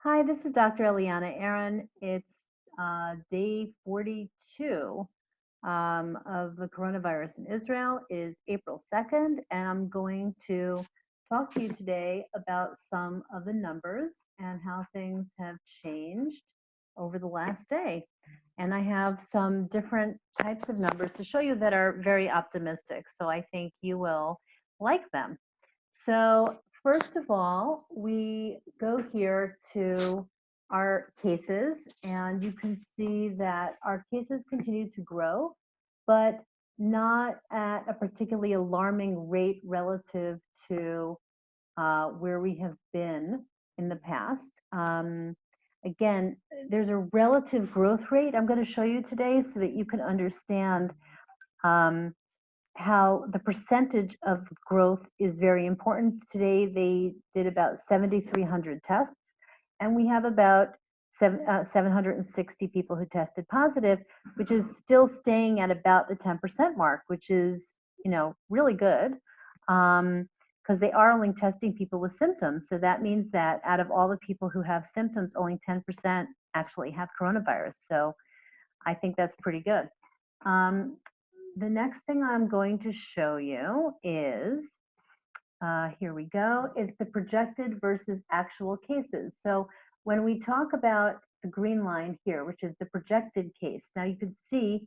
Hi, this is Dr. Eliana Aaron. It's day 42 of the coronavirus in Israel. It is April 2nd, and I'm going to talk to you today about some of the numbers and how things have changed over the last day. And I have some different types of numbers to show you that are very optimistic, so I think you will like them. So first of all, we go here to our cases, and you can see that our cases continue to grow, but not at a particularly alarming rate relative to where we have been in the past. Again, there's a relative growth rate I'm going to show you today so that you can understand um, how the percentage of growth is very important. Today, they did about 7,300 tests, and we have about 760 people who tested positive, which is still staying at about the 10% mark, which is, really good. Because they are only testing people with symptoms. So that means that out of all the people who have symptoms, only 10% actually have coronavirus. So I think that's pretty good. The next thing I'm going to show you is, here we go, is the projected versus actual cases. So when we talk about the green line here, which is the projected case, now you can see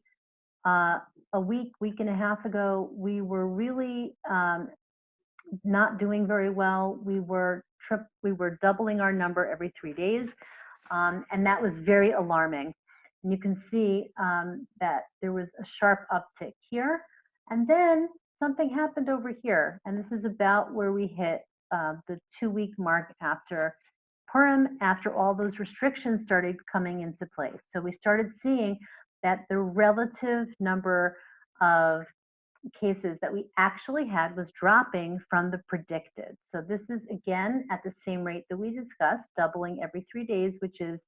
a week and a half ago, we were really not doing very well. We were doubling our number every 3 days, and that was very alarming. And you can see that there was a sharp uptick here, and then something happened over here, and this is about where we hit the 2-week mark after Purim, after all those restrictions started coming into place. So we started seeing that the relative number of cases that we actually had was dropping from the predicted. So this is again at the same rate that we discussed, doubling every 3 days, which is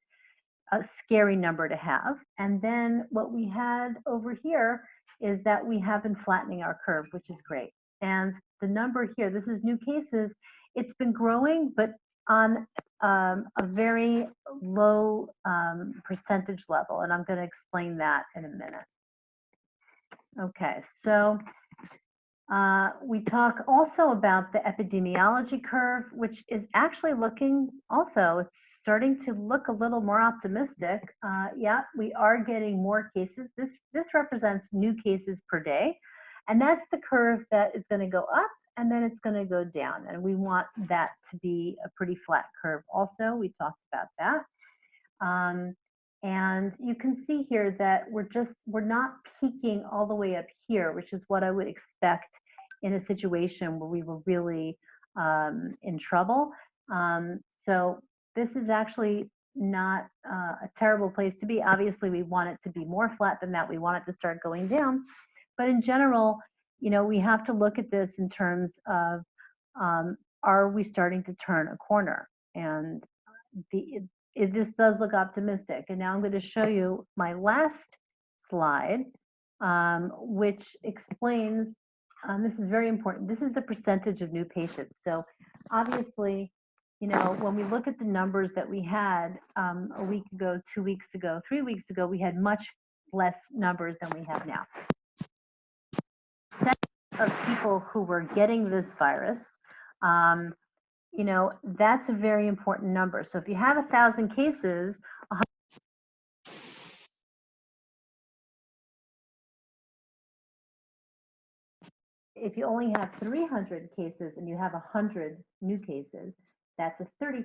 a scary number to have. And then what we had over here is that we have been flattening our curve, which is great. And the number here, this is new cases, it's been growing, but on a very low percentage level. And I'm going to explain that in a minute. Okay, so we talk also about the epidemiology curve, which is actually looking also, it's starting to look a little more optimistic. Yeah, we are getting more cases. This represents new cases per day. And that's the curve that is going to go up and then it's going to go down. And we want that to be a pretty flat curve also. We talked about that. And you can see here that we're not peaking all the way up here, which is what I would expect in a situation where we were really in trouble. So this is actually not a terrible place to be. Obviously, we want it to be more flat than that. We want it to start going down. But in general, we have to look at this in terms of, are we starting to turn a corner? And this does look optimistic. And now I'm going to show you my last slide, which explains, this is very important. This is the percentage of new patients. So obviously, when we look at the numbers that we had a week ago, 2 weeks ago, 3 weeks ago, we had much less numbers than we have now. Of people who were getting this virus, that's a very important number. So if you have 1,000 cases, if you only have 300 cases and you have 100 new cases, that's a 30%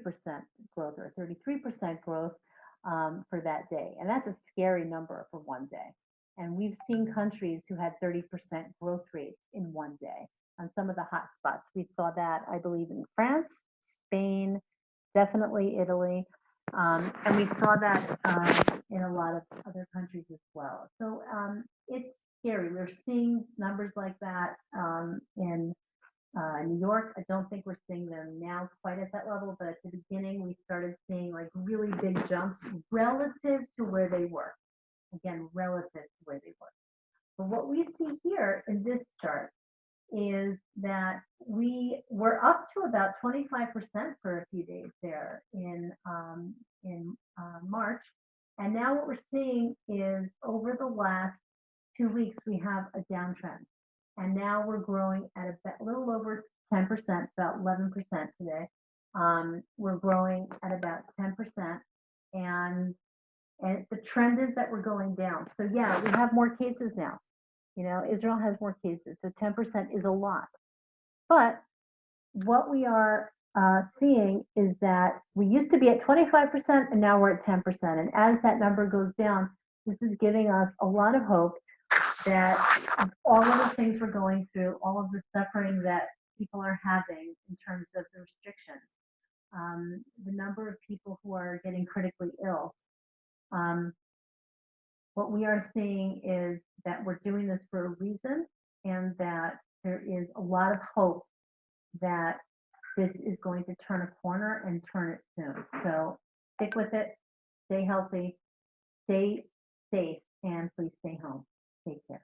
growth or 33% growth for that day. And that's a scary number for one day. And we've seen countries who had 30% growth rates in one day on some of the hot spots. We saw that, I believe, in France, Spain, definitely Italy. And we saw that in a lot of other countries as well. So it's scary. We're seeing numbers like that in New York. I don't think we're seeing them now quite at that level, but at the beginning we started seeing like really big jumps relative to where they were. Again, relative to where they were. But what we see here in this chart is that we were up to about 25% for a few days there in March, and now what we're seeing is over the last 2 weeks we have a downtrend, and now we're growing at a little over 10%, about 11% today. We're growing at about 10%, and and the trend is that we're going down. So yeah, we have more cases now. You know, Israel has more cases, so 10% is a lot. But what we are seeing is that we used to be at 25% and now we're at 10%. And as that number goes down, this is giving us a lot of hope that all of the things we're going through, all of the suffering that people are having in terms of the restrictions, the number of people who are getting critically ill, um, what we are seeing is that we're doing this for a reason, and that there is a lot of hope that this is going to turn a corner and turn it soon. So stick with it, stay healthy, stay safe, and please stay home. Take care.